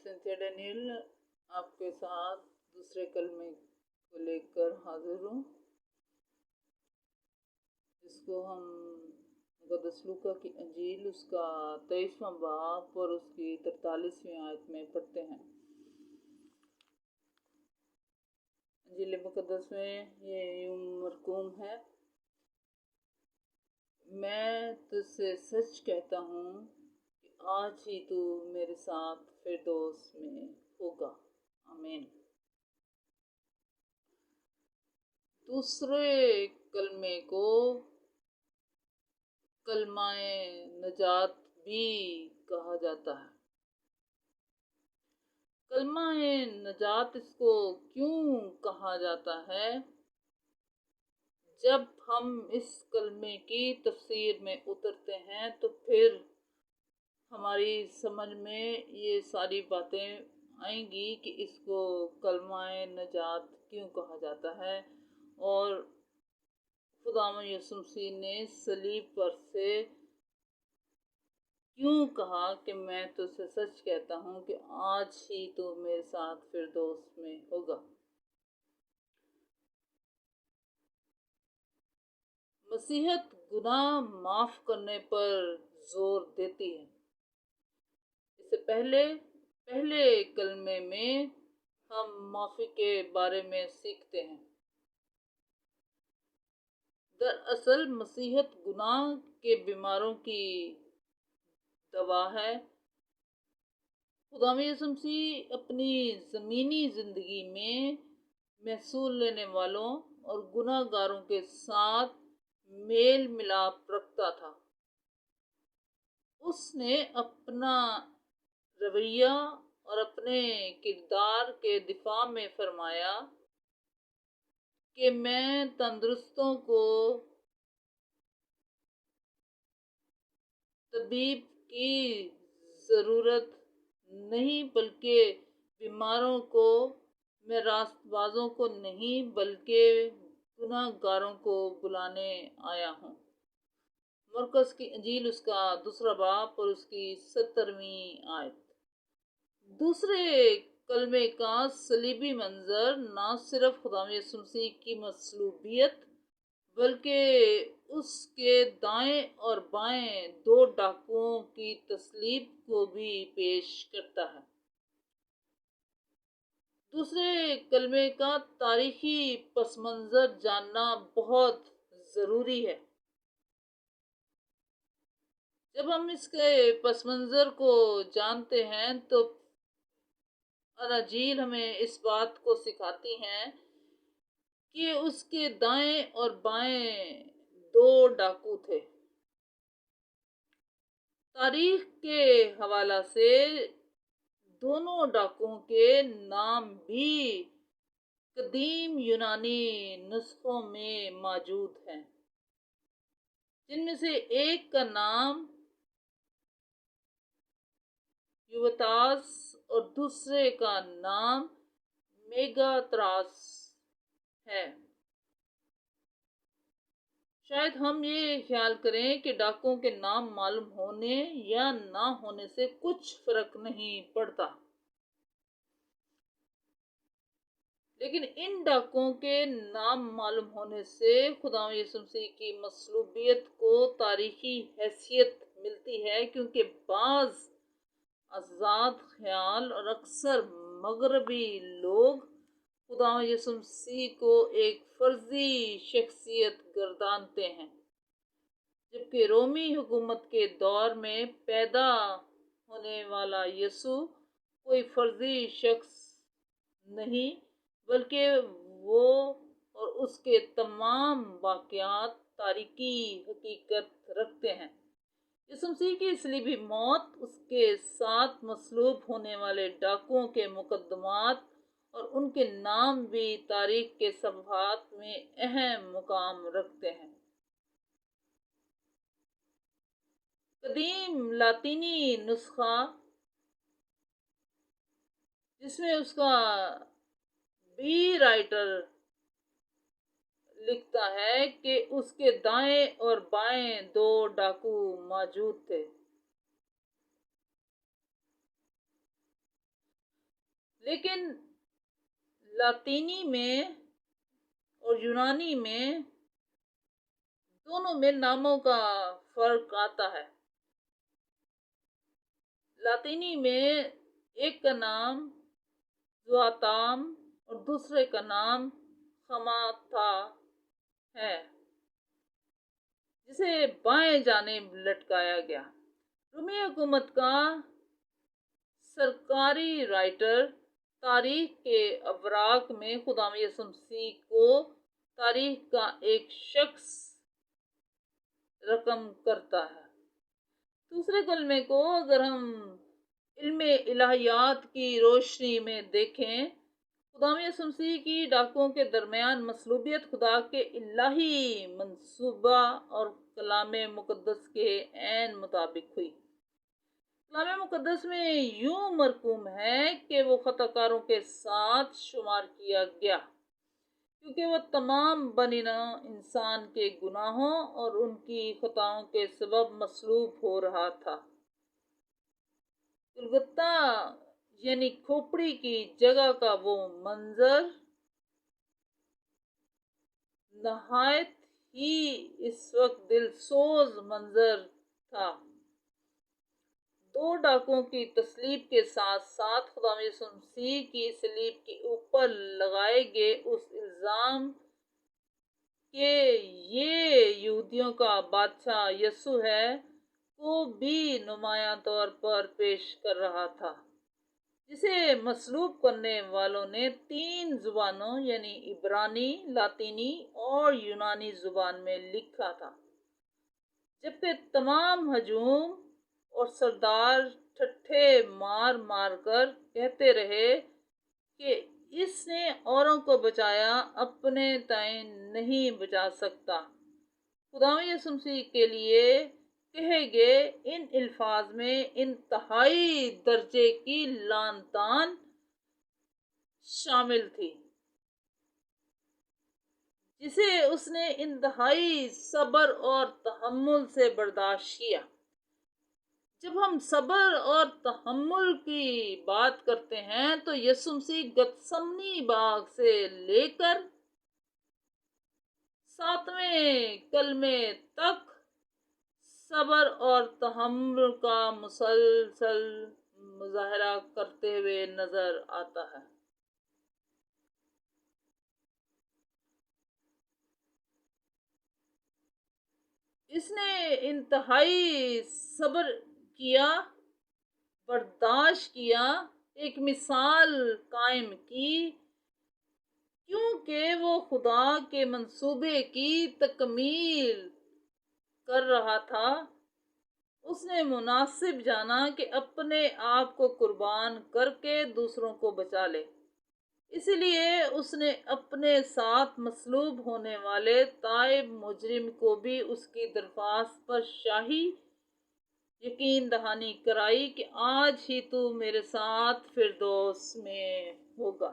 Cynthia Daniel आपके साथ दूसरे कलमे को लेकर हाजिर हूँ, जिसको हम मुक़द्दस लूका की अंजील उसका 23वां बाब और उसकी 43वीं आयत में पढ़ते हैं। अंजील मुक़द्दस में ये यूं मरकूम है, मैं तुझसे सच कहता हूँ कि आज ही तू मेरे साथ फिरदौस में होगा। आमीन। दूसरे कलमे को कलमाए नजात भी कहा जाता है। कलमाए नजात इसको क्यों कहा जाता है? जब हम इस कलमे की तफसीर में उतरते हैं तो फिर हमारी समझ में ये सारी बातें आएंगी कि इसको कलमाए नजात क्यों कहा जाता है और खुदावंद यीशु मसीह ने सलीब पर से क्यों कहा कि मैं तुझसे सच कहता हूँ कि आज ही तू मेरे साथ फिरदौस में होगा। मसीहत गुनाह माफ करने पर जोर देती है। इससे पहले कलमे में हम माफी के बारे में सीखते हैं। दरअसल मसीहत गुनाह के बीमारों की दवा है। खुदावंद यीशु मसीह अपनी ज़मीनी ज़िंदगी में महसूल लेने वालों और गुनाहगारों के साथ मेल मिलाप रखता था। उसने अपना रवैया और अपने किरदार के दिफा में फरमाया कि मैं तंदुरुस्तों को तबीब की ज़रूरत नहीं बल्कि बीमारों को, मैं रास्तबाजों को नहीं बल्कि गुनाहगारों को बुलाने आया हूँ। मरकस की अंजील उसका 2 बाब और उसकी 70वीं आयत। दूसरे कलमे का सलीबी मंजर न सिर्फ खुदावंद यीशु मसीह की मसलूबियत बल्कि उसके दाएं और बाएं 2 डाकुओं की तसलीब को भी पेश करता है। दूसरे कलमे का तारीखी पस मंजर जानना बहुत ज़रूरी है। जब हम इसके पस मंजर को जानते हैं तो अनाजील हमें इस बात को सिखाती हैं कि उसके दाएं और बाएं 2 डाकू थे। तारीख के हवाला से दोनों डाकुओं के नाम भी कदीम यूनानी नुस्खों में मौजूद हैं, जिनमें से एक का नाम युवतास और दूसरे का नाम मेगात्रास है। शायद हम ये ख्याल करें कि डाकुओं के नाम मालूम होने या ना होने से कुछ फर्क नहीं पड़ता, लेकिन इन डाकुओं के नाम मालूम होने से खुदावंद यीशु मसीह की मसलूबियत को तारीखी हैसियत मिलती है, क्योंकि बाज़ आज़ाद ख्याल और अक्सर मगरबी लोग खुदावंद यीशु मसीह को एक फर्जी शख्सियत गर्दानते हैं, जबकि रोमी हुकूमत के दौर में पैदा होने वाला यीशु कोई फर्जी शख्स नहीं बल्कि वो और उसके तमाम वाक़यात तारीखी हकीकत रखते हैं। यीशु मसीह की सलीबी मौत, उसके साथ मसलूब होने वाले डाकुओं के मुकदमात और उनके नाम भी तारीख के सफ़हात में अहम मुकाम रखते हैं। कदीम लातीनी नुस्खा जिसमें उसका बी राइटर लिखता है कि उसके दाएं और बाएं 2 डाकू मौजूद थे। لیکن لاطینی میں اور یونانی میں دونوں میں ناموں کا فرق آتا ہے۔ لاطینی میں ایک کا نام زواتام اور دوسرے کا نام خماتھا ہے، جسے بائیں جانب لٹکایا گیا۔ رومی حکومت کا سرکاری رائٹر تاریخ کے اوراق میں خدا یسوع مسیح کو تاریخ کا ایک شخص رقم کرتا ہے۔ دوسرے کلمے کو اگر ہم علم الہیات کی روشنی میں دیکھیں، خدا یسوع مسیح کی ڈاکوؤں کے درمیان مصلوبیت خدا کے الہی منصوبہ اور کلام مقدس کے عین مطابق ہوئی۔ کلام مقدس میں یوں مرقوم ہے کہ وہ خطا کاروں کے ساتھ شمار کیا گیا، کیونکہ وہ تمام بنی نوع انسان کے گناہوں اور ان کی خطاؤں کے سبب مصلوب ہو رہا تھا۔ گلگتہ یعنی کھوپڑی کی جگہ کا وہ منظر نہایت ہی اس وقت دل سوز منظر تھا۔ دو ڈاکوؤں کی تصلیب کے ساتھ ساتھ خدا یسوع مسیح کی صلیب کے اوپر لگائے گئے اس الزام کہ یہ یہودیوں کا بادشاہ یسوع ہے کو بھی نمایاں طور پر پیش کر رہا تھا، جسے مصلوب کرنے والوں نے 3 زبانوں یعنی عبرانی، لاطینی اور یونانی زبان میں لکھا تھا، جبکہ تمام ہجوم اور سردار ٹھٹھے مار مار کر کہتے رہے کہ اس نے اوروں کو بچایا، اپنے تئیں نہیں بچا سکتا۔ خدا یسوع مسیح کے لیے کہے گئے ان الفاظ میں انتہائی درجے کی لعن طعن شامل تھی، جسے اس نے انتہائی صبر اور تحمل سے برداشت کیا۔ جب ہم صبر اور تحمل کی بات کرتے ہیں تو یسوع مسیح گتسمنی باغ سے لے کر 7ویں کلمے تک صبر اور تحمل کا مسلسل مظاہرہ کرتے ہوئے نظر آتا ہے۔ اس نے انتہائی صبر کیا، برداشت کیا، ایک مثال قائم کی، کیونکہ وہ خدا کے منصوبے کی تکمیل کر رہا تھا۔ اس نے مناسب جانا کہ اپنے آپ کو قربان کر کے دوسروں کو بچا لے، اس لیے اس نے اپنے ساتھ مصلوب ہونے والے تائب مجرم کو بھی اس کی درخواست پر شاہی یقین دہانی کرائی کہ آج ہی تو میرے ساتھ فردوس میں ہوگا۔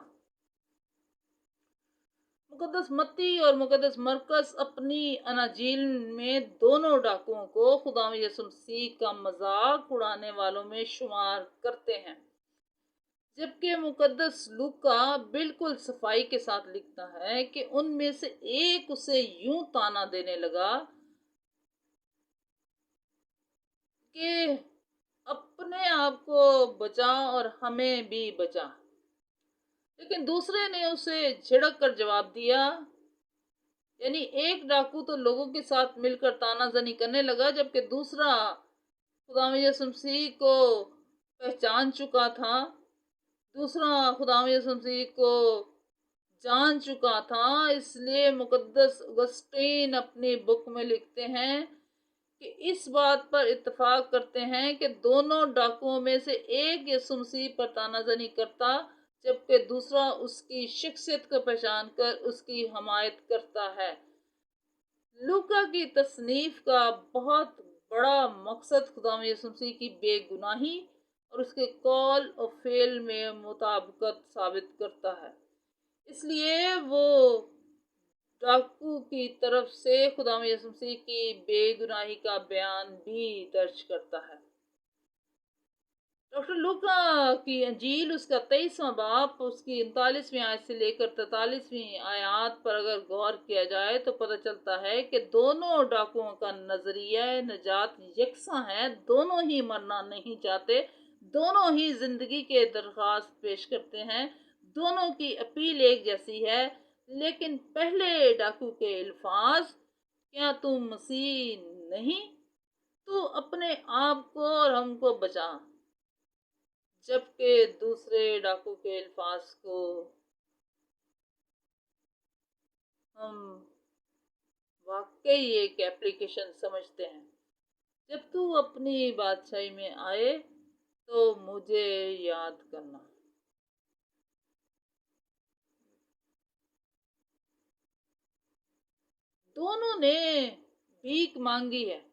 مقدس متی اور مقدس مرقس اپنی اناجیل میں دونوں ڈاکوؤں کو خدا یسوع مسیح کا مذاق اڑانے والوں میں شمار کرتے ہیں، جبکہ مقدس لوکا بالکل صفائی کے ساتھ لکھتا ہے کہ ان میں سے ایک اسے یوں طعنہ دینے لگا کہ اپنے آپ کو بچا اور ہمیں بھی بچا، لیکن دوسرے نے اسے جھڑک کر جواب دیا، یعنی ایک ڈاکو تو لوگوں کے ساتھ مل کر طعنہ زنی کرنے لگا، جبکہ دوسرا خدا یسوع مسیح کو پہچان چکا تھا، دوسرا خدا یسوع مسیح کو جان چکا تھا۔ اس لیے مقدس اگسٹین اپنی بک میں لکھتے ہیں کہ اس بات پر اتفاق کرتے ہیں کہ دونوں ڈاکوؤں میں سے ایک یسوع مسیح پر طعنہ زنی کرتا، جبکہ دوسرا اس کی شخصیت کو پہچان کر اس کی حمایت کرتا ہے۔ لوکا کی تصنیف کا بہت بڑا مقصد خدا یسوع مسیح کی بے گناہی اور اس کے قول و فعل میں مطابقت ثابت کرتا ہے، اس لیے وہ ڈاکو کی طرف سے خدا یسوع مسیح کی بے گناہی کا بیان بھی درج کرتا ہے۔ डॉक्टर लूका की इंजील उसका 23वां बाब उसकी 39वीं आयत से लेकर 43वीं आयत पर अगर गौर किया जाए तो पता चलता है कि दोनों डाकुओं का नजरिया नजात यकसा है। दोनों ही मरना नहीं चाहते, दोनों ही जिंदगी के दरख्वास्त पेश करते हैं, दोनों की अपील एक जैसी है। लेकिन पहले डाकू के अल्फाज, क्या तू मसीह नहीं, तू अपने आप को और हमको बचा, जबकि दूसरे डाकू के अल्फाज को हम वाकई एक एप्लीकेशन समझते हैं। जब तू अपनी बादशाही में आए तो मुझे याद करना। दोनों ने भीख मांगी है,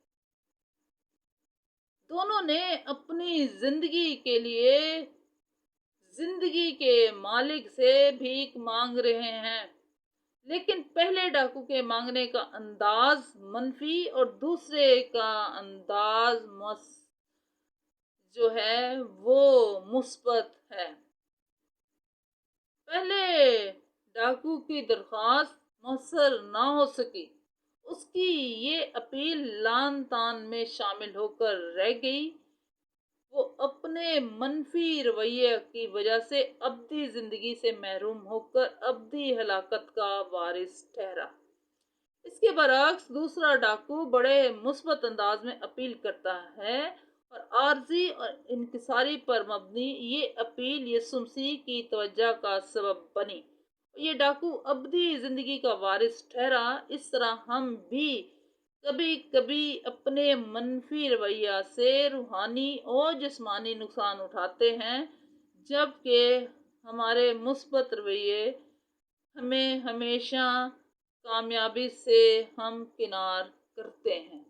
दोनों ने अपनी जिंदगी के लिए जिंदगी के मालिक से भीख मांग रहे हैं। लेकिन पहले डाकू के मांगने का अंदाज मनफी और दूसरे का अंदाज जो है वो मुस्बत है। पहले डाकू की दरख्वास्त मौसर ना हो सकी, उसकी ये अपील लान तान में शामिल होकर रह गई। वो अपने मनफी रवैये की वजह से अब्दी जिंदगी से महरूम होकर अब्दी हलाकत का वारिस ठहरा। इसके बरक्स दूसरा डाकू बड़े मुस्बत अंदाज में अपील करता है और आर्जी और इनकिसारी पर मबनी ये अपील यीशु मसीह की तवज्जो का सबब बनी। ये डाकू अब्दी जिंदगी का वारिस ठहरा। इस तरह हम भी कभी कभी अपने मनफी रवैया से रूहानी और जिस्मानी नुकसान उठाते हैं, जबकि हमारे मुस्बत रवैये हमें हमेशा कामयाबी से हम किनार करते हैं।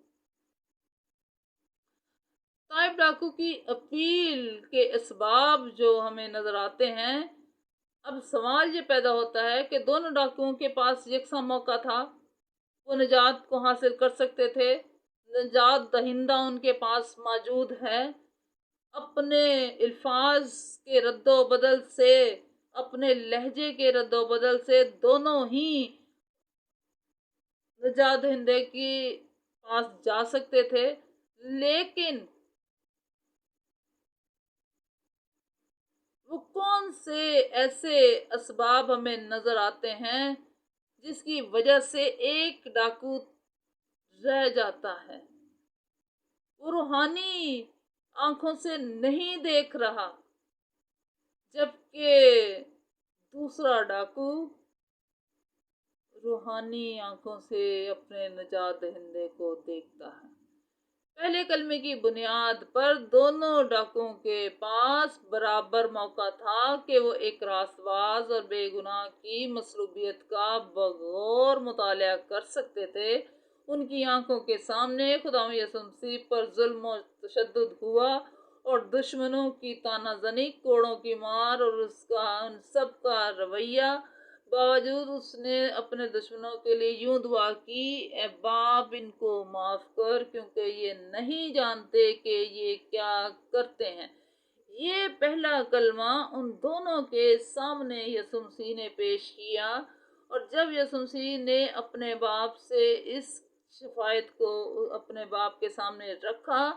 ताइब डाकू की अपील के असबाब जो हमें नजर आते हैं। अब सवाल ये पैदा होता है कि दोनों डाकुओं के पास यकसा मौका था, वो निजात को हासिल कर सकते थे। निजात दहिंदा उनके पास मौजूद है। अपने अल्फाज के रद्दो बदल से, अपने लहजे के रद्दो बदल से दोनों ही निजात दहिंदे के पास जा सकते थे। लेकिन वो कौन से ऐसे असबाब हमें नजर आते हैं जिसकी वजह से एक डाकू रह जाता है? वो रूहानी आंखों से नहीं देख रहा, जबकि दूसरा डाकू रूहानी आंखों से अपने निजात दहिंदे को देखता है। पहले कलमे की बुनियाद पर दोनों डाकुओं के पास बराबर मौका था कि वो एक रास्तबाज और बेगुनाह की मसलूबियत का बगौर मुताला कर सकते थे। उनकी आंखों के सामने खुदा यीशु मसीह पर जुल्म और तशद्दुद हुआ और दुश्मनों की तानाजनी, कोड़ों की मार और उसका उन सब का रवैया। बावजूद उसने अपने दुश्मनों के लिए यूं दुआ की, ए बाप इनको माफ कर, क्योंकि ये नहीं जानते कि ये क्या करते हैं। ये पहला कलमा उन दोनों के सामने यीशु मसीह ने पेश किया, और जब यीशु मसीह ने अपने बाप से इस शिफायत को अपने बाप के सामने रखा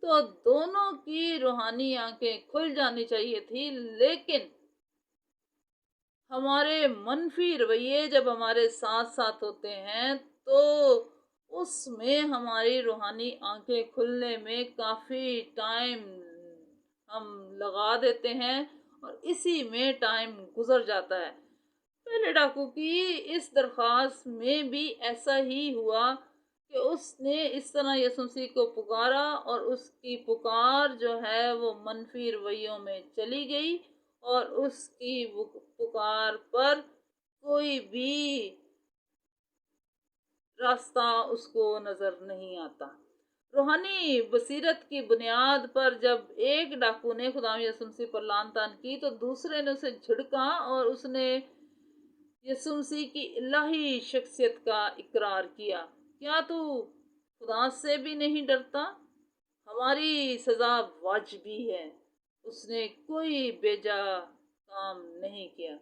तो दोनों की रूहानी आंखें खुल जानी चाहिए थी। लेकिन हमारे मनफी रवैये जब हमारे साथ साथ होते हैं तो उसमें हमारी रूहानी आंखें खुलने में काफ़ी टाइम हम लगा देते हैं और इसी में टाइम गुजर जाता है। पहले डाकू की इस दरख्वास्त में भी ऐसा ही हुआ कि उसने इस तरह यीशु मसीह को पुकारा और उसकी पुकार जो है वो मनफी रवैयों में चली गई और उसकी पुकार पर कोई भी रास्ता उसको नजर नहीं आता। रूहानी बसीरत की बुनियाद पर जब एक डाकू ने खुदा यीशु मसीह पर लान तान की तो दूसरे ने उसे झिड़का और उसने यीशु मसीह की इलाही शख्सियत का इकरार किया। क्या तू खुदा से भी नहीं डरता? हमारी सजा वाजिबी है, اس نے کوئی بیجا کام نہیں کیا۔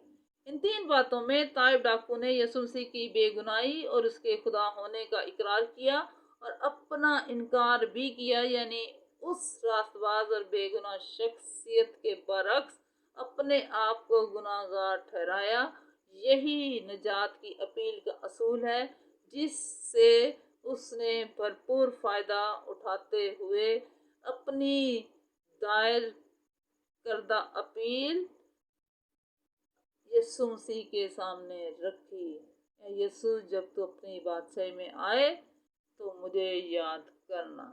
ان 3 باتوں میں طائب ڈاکو نے یسوع مسیح کی بے گناہی اور اس کے خدا ہونے کا اقرار کیا اور اپنا انکار بھی کیا، یعنی اس راست باز اور بے گناہ شخصیت کے برعکس اپنے آپ کو گناہ گار ٹھہرایا۔ یہی نجات کی اپیل کا اصول ہے جس سے اس نے بھرپور فائدہ اٹھاتے ہوئے اپنی دائر کردہ اپیل یسوع مسیح کے سامنے رکھی۔ اے یسوع، جب تو اپنی بادشاہی میں آئے تو مجھے یاد کرنا۔